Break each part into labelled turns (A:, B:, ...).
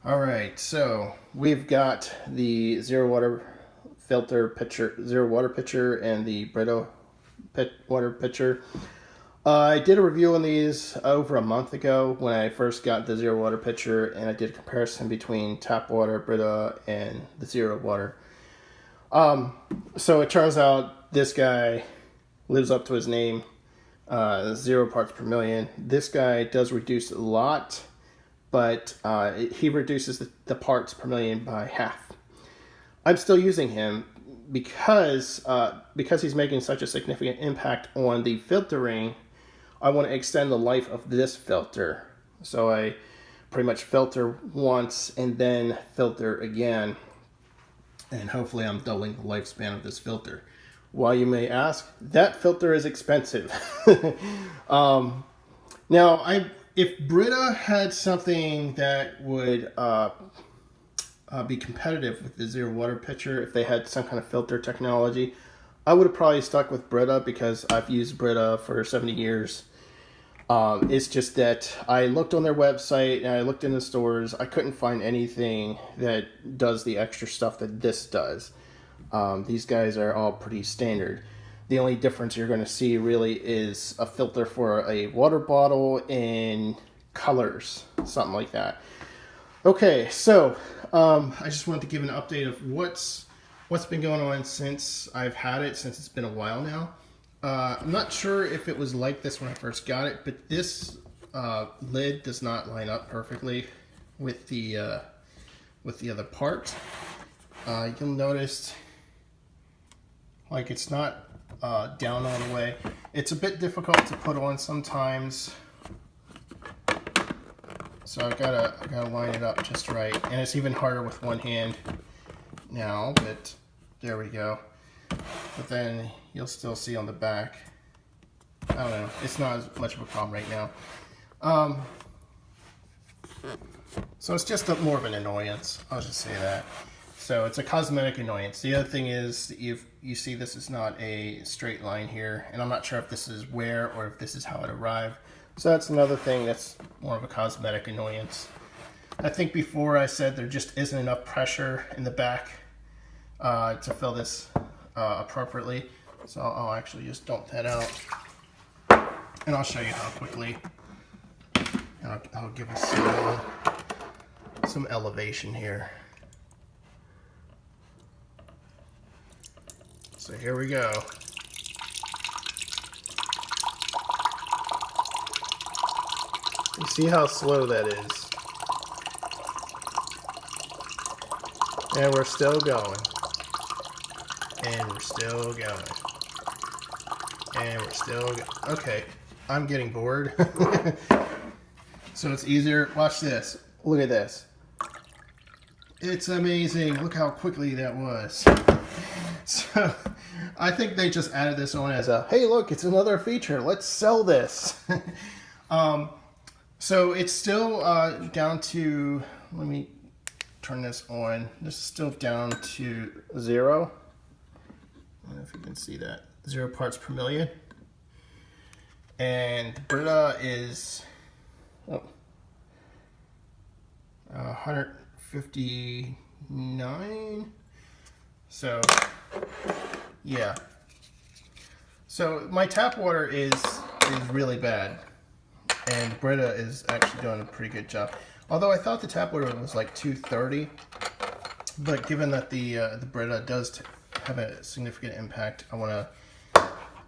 A: All right, so we've got the ZeroWater filter pitcher, ZeroWater pitcher, and the Brita water pitcher. I did a review on these over a month ago when I first got the ZeroWater pitcher, and I did a comparison between tap water, Brita, and the ZeroWater. So it turns out this guy lives up to his name, 0 parts per million. This guy does reduce a lot, but he reduces the parts per million by half. I'm still using him because he's making such a significant impact on the filtering. I want to extend the life of this filter. So I pretty much filter once and then filter again. And hopefully I'm doubling the lifespan of this filter. Why, you may ask, that filter is expensive. Now, if Brita had something that would be competitive with the ZeroWater pitcher, if they had some kind of filter technology, I would have probably stuck with Brita because I've used Brita for 70 years. It's just that I looked on their website and I looked in the stores. I couldn't find anything that does the extra stuff that this does. These guys are all pretty standard. The only difference you're going to see really is a filter for a water bottle in colors, something like that. Okay, so I just wanted to give an update of what's been going on since I've had it, since it's been a while now. I'm not sure if it was like this when I first got it, but this lid does not line up perfectly with the other part. You'll notice, like, it's not down all the way. It's a bit difficult to put on sometimes, so I gotta line it up just right. And it's even harder with one hand now, but there we go. But then you'll still see on the back, I don't know, it's not as much of a problem right now. So it's just more of an annoyance, I'll just say that. So it's a cosmetic annoyance. The other thing is, you see this is not a straight line here, and I'm not sure if this is wear or if this is how it arrived. So that's another thing that's more of a cosmetic annoyance. I think before I said there just isn't enough pressure in the back to fill this appropriately. So I'll actually just dump that out, and I'll show you how quickly. And I'll give us some elevation here. So here we go. You see how slow that is? And we're still going. And we're still going. And we're still going. Okay, I'm getting bored. So it's easier. Watch this. Look at this. It's amazing. Look how quickly that was. So I think they just added this on as a, hey, look, it's another feature. Let's sell this. So it's still down to, let me turn this on. This is still down to 0. I don't know if you can see that. 0 parts per million. And Brita is 159. So, yeah. So my tap water is really bad, and Brita is actually doing a pretty good job. Although I thought the tap water was like 230, but given that the Brita does have a significant impact, I want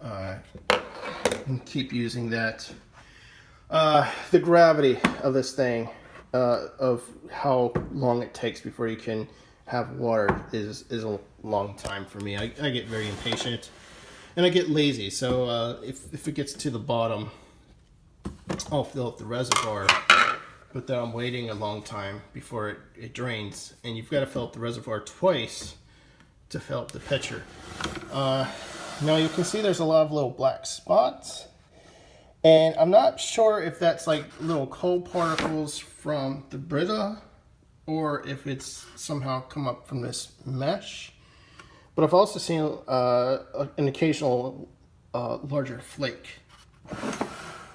A: to keep using that. The gravity of this thing, of how long it takes before you can have water is a long time for me. I get very impatient and I get lazy. So if it gets to the bottom, I'll fill up the reservoir, but then I'm waiting a long time before it drains. And you've got to fill up the reservoir twice to fill up the pitcher. Now you can see there's a lot of little black spots, and I'm not sure if that's like little coal particles from the Brita or if it's somehow come up from this mesh. But I've also seen an occasional larger flake.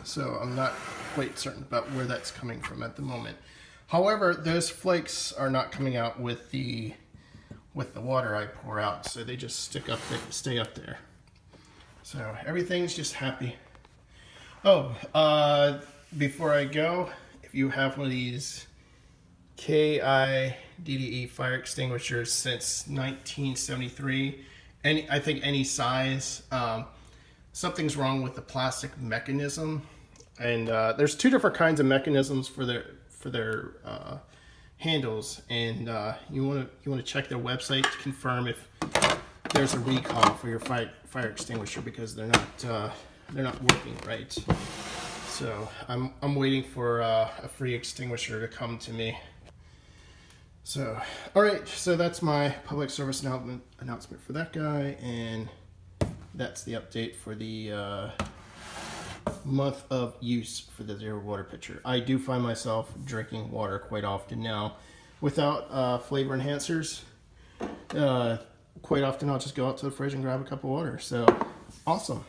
A: So I'm not quite certain about where that's coming from at the moment. However, those flakes are not coming out with the water I pour out, so they just stick up there, stay up there. So everything's just happy. Oh, before I go, if you have one of these KIDDE fire extinguishers since 1973, I think any size, something's wrong with the plastic mechanism. And there's two different kinds of mechanisms for their handles, and you want to check their website to confirm if there's a recall for your fire extinguisher, because they're not working right. So I'm waiting for a free extinguisher to come to me. So all right, so that's my public service announcement for that guy, and that's the update for the month of use for the ZeroWater Pitcher. I do find myself drinking water quite often now without flavor enhancers. Quite often I'll just go out to the fridge and grab a cup of water. So awesome.